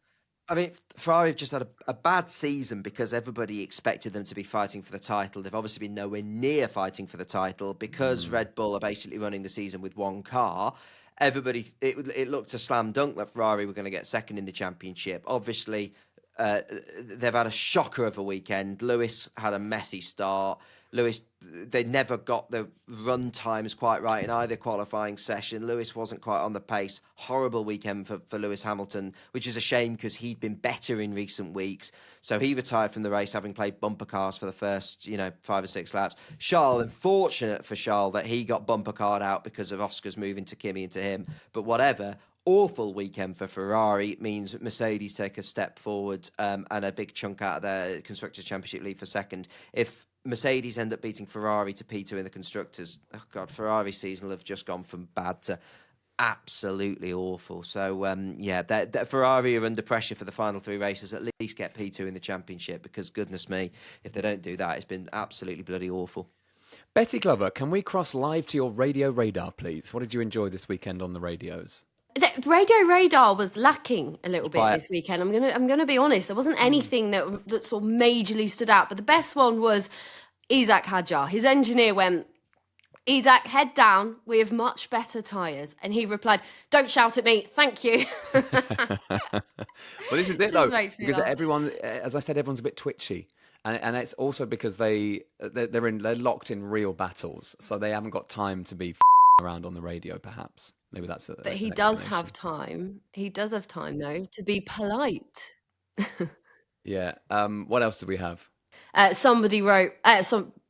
I mean, Ferrari have just had a bad season because everybody expected them to be fighting for the title. They've obviously been nowhere near fighting for the title because Red Bull are basically running the season with one car. It looked a slam dunk that Ferrari were going to get second in the championship. Obviously, they've had a shocker of a weekend. Lewis had a messy start. They never got the run times quite right in either qualifying session. Lewis wasn't quite on the pace. Horrible weekend for Lewis Hamilton, which is a shame because he'd been better in recent weeks. So he retired from the race having played bumper cars for the first, 5 or 6 laps. Charles, unfortunate for Charles that he got bumper card out because of Oscar's moving to Kimi and to him. But whatever. Awful weekend for Ferrari. It means Mercedes take a step forward and a big chunk out of their Constructors' Championship lead for second. If Mercedes end up beating Ferrari to P2 in the Constructors, oh God, Ferrari season will have just gone from bad to absolutely awful. So, Ferrari are under pressure for the final 3 races, at least get P2 in the Championship, because goodness me, if they don't do that, it's been absolutely bloody awful. Betty Glover, can we cross live to your radio radar, please? What did you enjoy this weekend on the radios? The radio radar was lacking a little bit Quiet. this weekend. I'm gonna be honest. There wasn't anything that sort of majorly stood out. But the best one was Isaac Hadjar. His engineer went, "Isaac, head down. We have much better tyres." And he replied, "Don't shout at me. Thank you." Well, this is it though, makes me because laugh. everyone, as I said, everyone's a bit twitchy. And it's also because they're locked in real battles, so they haven't got time to be around on the radio. Perhaps maybe that's. But he does have time. He does have time though to be polite. Yeah. What else do we have? Somebody wrote.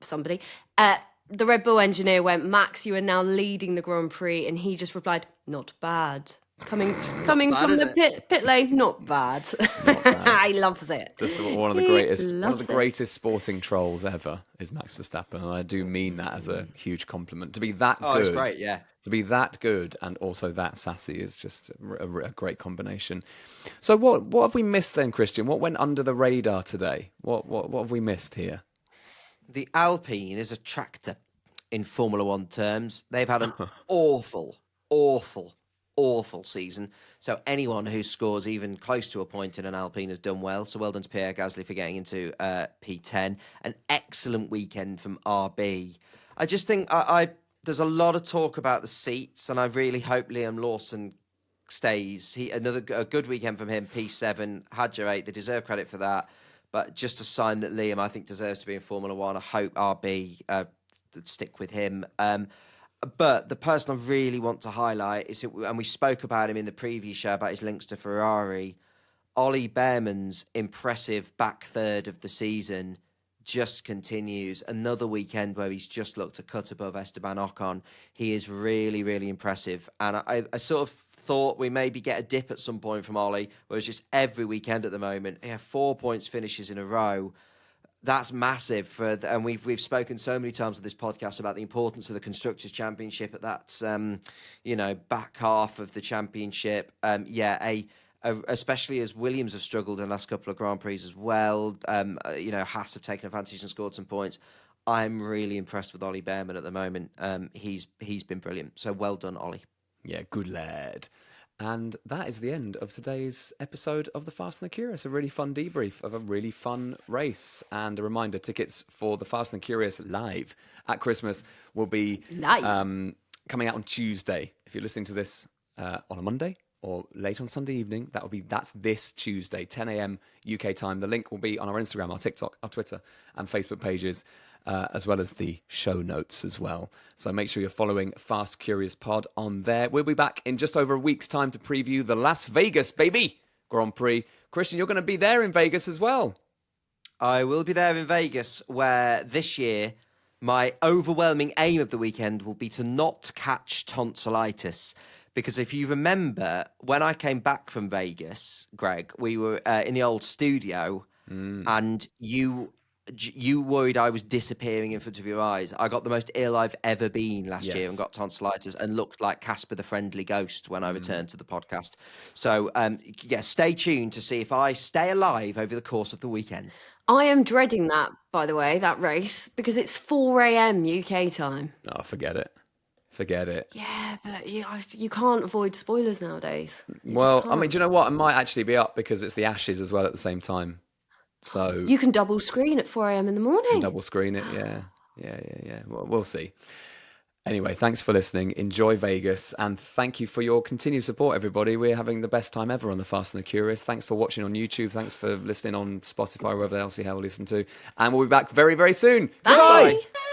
Somebody. The Red Bull engineer went, "Max, you are now leading the Grand Prix," and he just replied, "Not bad." Coming bad, from is the pit lane, not bad. Not bad. He loves it. Just one of the He greatest, loves it. greatest sporting trolls ever is Max Verstappen, and I do mean that as a huge compliment. To be that good, it's great, yeah. To be that good and also that sassy is just a great combination. So what have we missed then, Christian? What went under the radar today? What have we missed here? The Alpine is a tractor in Formula One terms. They've had an awful season. So anyone who scores even close to a point in an Alpine has done well. So well done to Pierre Gasly for getting into P10. An excellent weekend from RB. I just think there's a lot of talk about the seats, and I really hope Liam Lawson stays. A good weekend from him, P7, Hadjar 8. They deserve credit for that. But just a sign that Liam, I think, deserves to be in Formula One. I hope RB stick with him. But the person I really want to highlight is, and we spoke about him in the preview show about his links to Ferrari, Ollie Behrman's impressive back third of the season just continues. Another weekend where he's just looked a cut above Esteban Ocon. He is really, really impressive. And I sort of thought we maybe get a dip at some point from Ollie, where it's just every weekend at the moment. He had 4 points finishes in a row. That's massive, and we've spoken so many times on this podcast about the importance of the Constructors' Championship at that, back half of the championship. Especially as Williams have struggled in the last couple of Grand Prix as well. Haas have taken advantage and scored some points. I'm really impressed with Ollie Behrman at the moment. He's been brilliant. So well done, Ollie. Yeah, good lad. And that is the end of today's episode of The Fast and the Curious. A really fun debrief of a really fun race. And a reminder, tickets for The Fast and the Curious live at Christmas will be coming out on Tuesday. If you're listening to this on a Monday or late on Sunday evening, that's this Tuesday, 10 a.m. UK time. The link will be on our Instagram, our TikTok, our Twitter and Facebook pages, as well as the show notes as well. So make sure you're following Fast Curious Pod on there. We'll be back in just over a week's time to preview the Las Vegas, baby, Grand Prix. Christian, you're going to be there in Vegas as well. I will be there in Vegas, where this year my overwhelming aim of the weekend will be to not catch tonsillitis. Because if you remember, when I came back from Vegas, Greg, we were in the old studio and you worried I was disappearing in front of your eyes. I got the most ill I've ever been last year and got tonsillitis and looked like Casper the Friendly Ghost when I returned to the podcast. So, stay tuned to see if I stay alive over the course of the weekend. I am dreading that, by the way, that race, because it's 4 a.m. UK time. Oh, forget it. Forget it. Yeah, but you can't avoid spoilers nowadays. Well, I mean, do you know what? I might actually be up because it's the Ashes as well at the same time. So you can double screen at 4 a.m. in the morning. Double screen it, yeah. Well, we'll see. Anyway, thanks for listening. Enjoy Vegas, and thank you for your continued support, everybody. We're having the best time ever on The Fast and the Curious. Thanks for watching on YouTube. Thanks for listening on Spotify, wherever else you have listened to. And we'll be back very, very soon. Bye. Goodbye.